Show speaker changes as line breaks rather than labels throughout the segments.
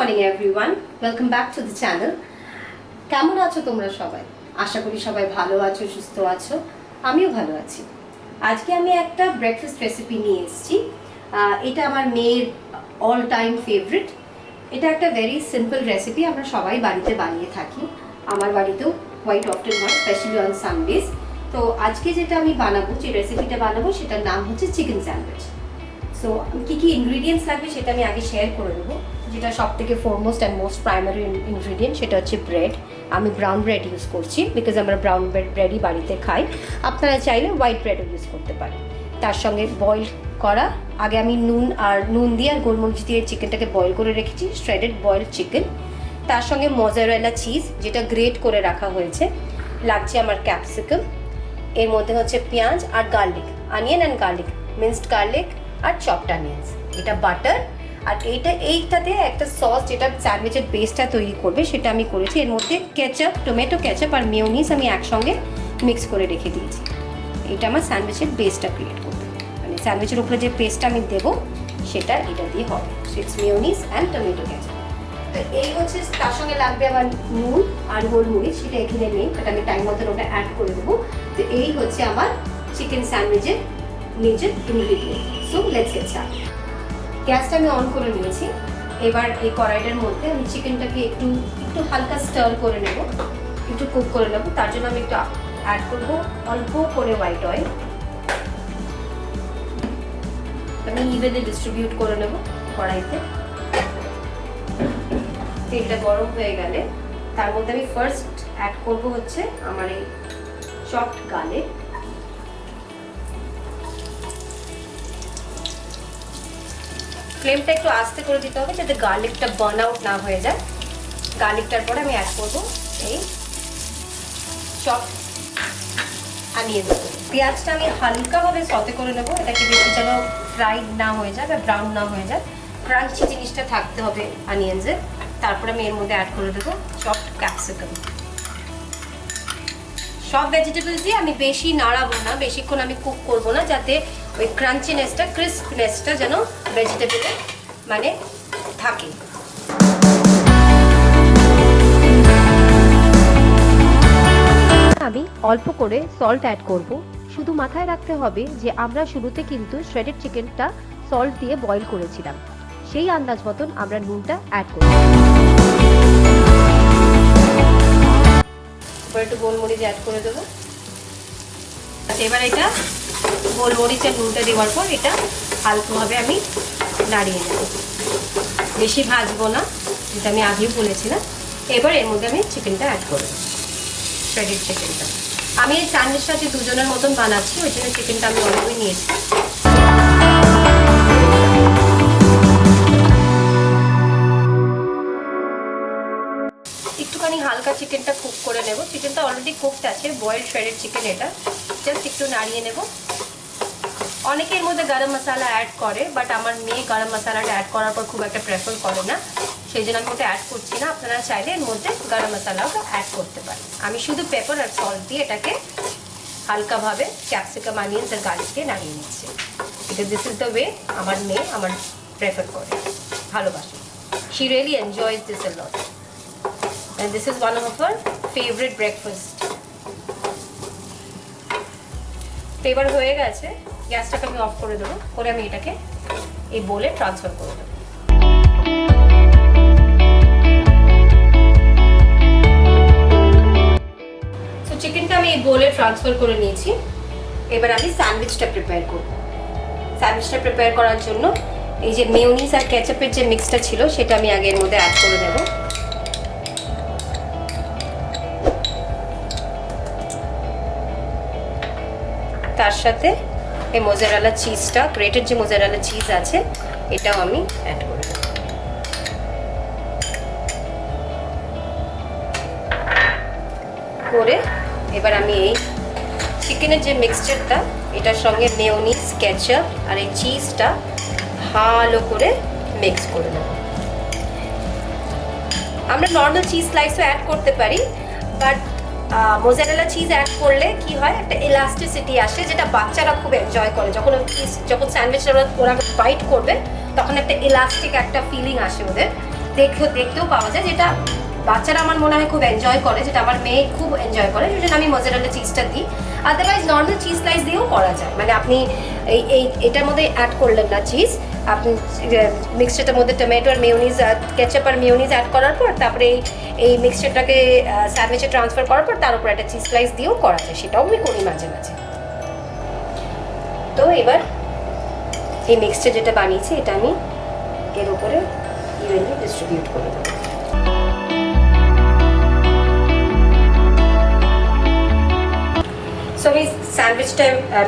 morning everyone, welcome back to the channel. কেমন আছো তোমরা সবাই? আশা করি সবাই ভালো আছো, সুস্থ আছো। আমিও ভালো আছি। আজকে আমি একটা ব্রেকফাস্ট রেসিপি নিয়ে এসেছি। এটা আমার মেয়ের অল টাইম ফেভারিট। এটা একটা ভেরি সিম্পল রেসিপি, আমরা সবাই বাড়িতে বানিয়ে থাকি। আমার বাড়িতেও কোয়াইট অফটেন হয়, স্পেশালি অন সানডেজ। তো আজকে যেটা আমি বানাবো, যে রেসিপিটা বানাবো সেটার নাম হচ্ছে চিকেন স্যান্ডউইচ। সো কী কী ইনগ্রিডিয়েন্টস লাগবে সেটা আমি আগে শেয়ার করে দেবো। যেটা সব থেকে foremost and most primary ingredient সেটা হচ্ছে ব্রেড। আমি ব্রাউন ব্রেড ইউজ করছি, বিকজ আমরা ব্রাউন ব্রেডই বাড়িতে খাই। আপনারা চাইলে হোয়াইট ব্রেডও ইউজ করতে পারেন। তার সঙ্গে বয়েল করা, আগে আমি নুন দিয়ে আর গোলমরিচ দিয়ে চিকেনটাকে বয়েল করে রেখেছি, শ্রেডেড বয়েলড চিকেন। তার সঙ্গে মজারেলা চিজ, যেটা গ্রেট করে রাখা হয়েছে। লাগছে আমার ক্যাপসিকাম, এর মধ্যে হচ্ছে পেঁয়াজ আর garlic, onion and garlic, minced garlic আর চপড অনিয়ন্স। এটা বাটার। আর এইটাতে একটা সস, যেটা স্যান্ডউইচের বেসটা তৈরি করবে, সেটা আমি করেছি। এর মধ্যে কেচাপ, টমেটো কেচাপ আর মেয়োনিজ আমি একসঙ্গে মিক্স করে রেখে দিয়েছি। এটা আমার স্যান্ডউইচের বেসটা ক্রিয়েট করবে, মানে স্যান্ডউইচের উপরে যে পেস্টটা আমি দেবো সেটা এটা দিয়ে হবে। It's mayonnaise and tomato ketchup. তো এই হচ্ছে, তার সঙ্গে লাগবে আমার নুন আর গোলমরিচ, সেটা এখানে নেই, বাট আমি টাইম মতন ওটা অ্যাড করে দেবো। তো এই হচ্ছে আমার চিকেন স্যান্ডউইচের major ingredient. So let's get started. গ্যাসটা আমি অন করে নিয়েছি। এবার এই কড়াইটার মধ্যে আমি চিকেনটাকে একটু হালকা স্টার করে নেব, একটু কুক করে নেব। তার জন্য আমি একটু অ্যাড করবো অল্প করে হোয়াইট অয়েল। আমি ইভেনলি ডিস্ট্রিবিউট করে নেব কড়াইতে। তেলটা গরম হয়ে গেলে তার মধ্যে আমি ফার্স্ট অ্যাড করব হচ্ছে আমার এই চপড গার্লিক। ফ্লেমটা একটু আস্তে করে দিতে হবে, যাতে গার্লিকটা বার্ন আউট না হয়ে যায়। গার্লিকটার পরে আমি অ্যাড করবো এই চপড অনিয়ন। পেঁয়াজটা আমি হালকাভাবে সতে করে নেবো, এটাকে বেশি যেন ফ্রাইড না হয়ে যায় বা ব্রাউন না হয়ে যায়। ক্রাঞ্চি জিনিসটা থাকতে হবে অনিয়ন্সের। তারপরে আমি এর মধ্যে অ্যাড করে দেবো চপড ক্যাপসিকাম। সব ভেজিটেবলস দিয়ে আমি বেশি নাড়াবো না, বেশিক্ষণ আমি কুক করবো না, যাতে ওই ক্রাঞ্চিনেসটা, ক্রিস্পনেসটা যেন ভেজিটেবলে মানে থাকে।
আমি অল্প করে সল্ট অ্যাড করব। শুধু মাথায় রাখতে হবে যে আমরা শুরুতে কিন্তু শ্রেডেড চিকেনটা সল্ট দিয়ে বয়েল করেছিলাম, সেই আন্দাজ মতন আমরা নুনটা অ্যাড করব।
এবার একটু গোলমরিচ অ্যাড করে দেবো। আচ্ছা, এবার এটা গোলমরিচের নুনটা দেওয়ার পর এটা হালকাভাবে আমি নাড়িয়ে নেব, বেশি ভাজবো না, যেটা আমি আগেও বলেছিলাম। এবার এর মধ্যে আমি চিকেনটা অ্যাড করবো, শ্রেডেড চিকেনটা। আমি এই স্যান্ডউইচটা যে দুজনের মতন বানাচ্ছি, ওই জন্য চিকেনটা আমি অল্পই নিয়েছি। একটুখানি হালকা চিকেনটা কুক করে নেব। চিকেনটা অলরেডি কুকড আছে, বয়েলড শ্রেডেড চিকেন। এটা জাস্ট একটু নাড়িয়ে নেব। অনেকে এর মধ্যে গরম মশলা অ্যাড করে, বাট আমার মেয়ে গরম মশলাটা অ্যাড করার পর খুব একটা প্রেফার করে না, সেই জন্য আমি ওটা অ্যাড করছি না। আপনারা চাইলে এর মধ্যে গরম মশলাও অ্যাড করতে পারেন। আমি শুধু পেপার আর সল্ট দিয়ে এটাকে হালকাভাবে ক্যাপসিকাম, অনিয়ন্স আর গার্লিক দিয়ে নাড়িয়ে নিচ্ছি। Because this is the way আমার মেয়ে আমার প্রেফার করে, ভালোবাসে। She really enjoys this A lot, and this is one of her favorite breakfast. এবার হয়ে গেছে, গ্যাসটাকে আমি অফ করে দেবো, করে আমি এটাকে এই বোলে ট্রান্সফার করে দেবো। সো চিকেনটা আমি এই বোলে ট্রান্সফার করে নিয়েছি। এবার আমি স্যান্ডউইচটা প্রিপেয়ার করব। স্যান্ডউইচটা প্রিপেয়ার করার জন্য এই যে মেয়োনিজ আর কেচাপের যে মিক্সটা ছিল, সেটা আমি আগে এর মধ্যে অ্যাড করে দেবো। তার সাথে এই মোজারেলা চিজটা, গ্রেটেড যে মোজারেলা চিজ আছে, এটাও আমি অ্যাড করে দেব। করে এবার আমি এই চিকেনের যে মিক্সচারটা, এটার সঙ্গে মেয়োনিজ, কেচাপ আর এই চিজটা ভালো করে মিক্স করে নেব। আমরা নর্মাল চিজ স্লাইসও অ্যাড করতে পারি, বাট মোজারেলা চিজ অ্যাড করলে কি হয়, একটা ইলাস্টিসিটি আসে, যেটা বাচ্চারা খুব এনজয় করে। যখন স্যান্ডউইচটা ওরা বাইট করবে, তখন একটা ইলাস্টিক একটা ফিলিং আসে ওদের। দেখতেও পাওয়া যায়, যেটা বাচ্চারা আমার মনে হয় খুব এনজয় করে, যেটা আমার মেয়ে খুব এনজয় করে, সেই জন্য আমি মজারেলা চিজটা দিই। আদারওয়াইজ নর্মাল চিজ স্লাইস দিয়েও করা যায়, মানে আপনি এটার মধ্যে অ্যাড করলেন না চিজ, আপনি মিক্সচারটার মধ্যে টমেটো আর মেয়োনিজ, কেচাপ আর মেয়োনিজ অ্যাড করার পর তারপরে এই মিক্সচারটাকে স্যান্ডউইচে ট্রান্সফার করার পর তার উপর একটা চিজ স্লাইস দিয়েও করা যায়, সেটাও আমি করি মাঝে মাঝে। তো এবার এই মিক্সচার যেটা বানিয়েছি এটা আমি এর উপরে ইভেনলি ডিস্ট্রিবিউট করে দেবো। সো আমি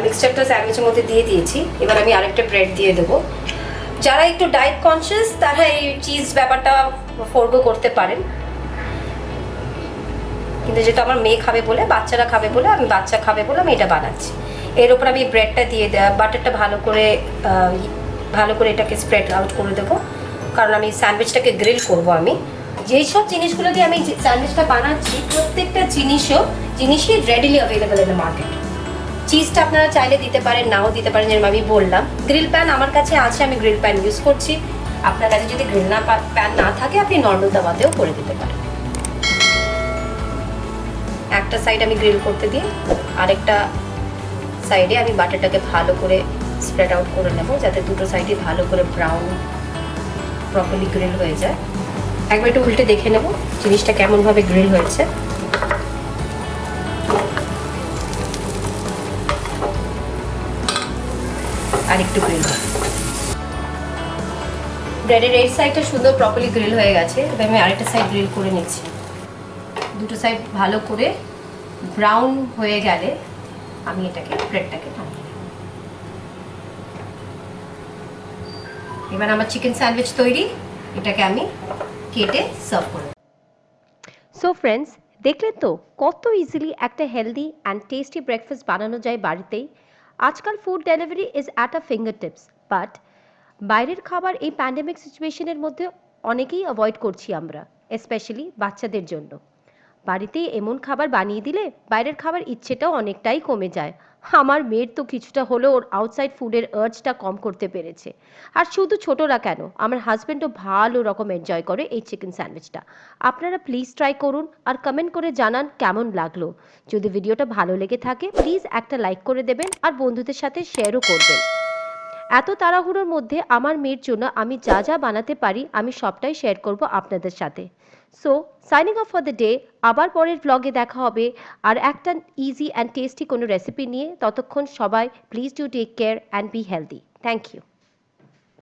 মিক্সচারটা স্যান্ডউইচের মধ্যে দিয়ে দিয়েছি। এবার আমি আরেকটা ব্রেড দিয়ে দেবো। যারা একটু ডায়েট কনসিয়াস তারা এই চিজ ব্যাপারটা ফোরগো করতে পারেন, কিন্তু যেটা আমার মেয়ে খাবে বলে, বাচ্চারা খাবে বলে, বাচ্চা খাবে বলে আমি এটা বানাচ্ছি। এর উপর আমি ব্রেডটা দিয়ে দেওয়া, বাটারটা ভালো করে এটাকে স্প্রেড আউট করে দেবো, কারণ আমি স্যান্ডউইচটাকে গ্রিল করব। আমি যেই সব জিনিসগুলো দিয়ে আমি স্যান্ডউইচটা বানাচ্ছি প্রত্যেকটা জিনিসই readily available in the market. চিজটা আপনারা চাইলে দিতে পারেন, নাও দিতে পারেন, যেরকম আমি বললাম। গ্রিল প্যান আমার কাছে আছে, আমি গ্রিল প্যান ইউজ করছি। আপনার কাছে যদি গ্রিল প্যান না থাকে আপনি নর্মাল তাওয়াতেও করে দিতে পারেন। একটা সাইড আমি গ্রিল করতে দিই, আরেকটা সাইডে আমি বাটারটাকে ভালো করে স্প্রেড আউট করে নেব, যাতে দুটো সাইডে ভালো করে ব্রাউন প্রপারলি গ্রিল হয়ে যায়। একবার একটু উল্টে দেখে নেব জিনিসটা কেমনভাবে গ্রিল হয়েছে। আর একটু গ্রিল হবে। ব্রেডের এই সাইডটা সুন্দর প্রপারলি গ্রিল হয়ে গেছে। এবার আমি আরেকটা সাইড গ্রিল করে নিচ্ছি। দুটো সাইড ভালো করে ব্রাউন হয়ে গেলে আমি ব্রেডটাকে নামিয়ে নেব। এবার আমার চিকেন স্যান্ডউইচ তৈরি, এটাকে আমি কেটে সার্ভ করব।
সো ফ্রেন্ডস, দেখলেন তো কত ইজিলি একটা হেলদি অ্যান্ড টেস্টি ব্রেকফাস্ট বানানো যায় বাড়িতেই। আজকাল food delivery is at a finger tips, but বাইরের খাবার এই প্যান্ডেমিক সিচুয়েশনের মধ্যে অনেকেই অ্যাভয়েড করছি আমরা, স্পেশালি বাচ্চাদের জন্য। বাড়িতেই এমন খাবার বানিয়ে দিলে বাইরের খাবার ইচ্ছেটাও অনেকটাই কমে যায়। আমার মেয়ের তো কিছুটা হলেও ওর আউটসাইড ফুডের আর্জটা কম করতে পেরেছে। আর শুধু ছোটরা কেন, আমার হাজব্যান্ডও ভালো রকম এনজয় করে এই চিকেন স্যান্ডউইচটা। আপনারা প্লিজ ট্রাই করুন আর কমেন্ট করে জানান কেমন লাগলো। যদি ভিডিওটা ভালো লেগে থাকে প্লিজ একটা লাইক করে দেবেন আর বন্ধুদের সাথে শেয়ারও করবেন। এত তাড়াহুড়োর মধ্যে আমার মেয়ের জন্য আমি যা যা বানাতে পারি আমি সবটাই শেয়ার করব আপনাদের সাথে। So signing off for the day. আবার পরের ব্লগে দেখা হবে আর একটা ইজি অ্যান্ড টেস্টি কোনো রেসিপি নিয়ে। ততক্ষণ সবাই please do take care and be healthy. Thank you.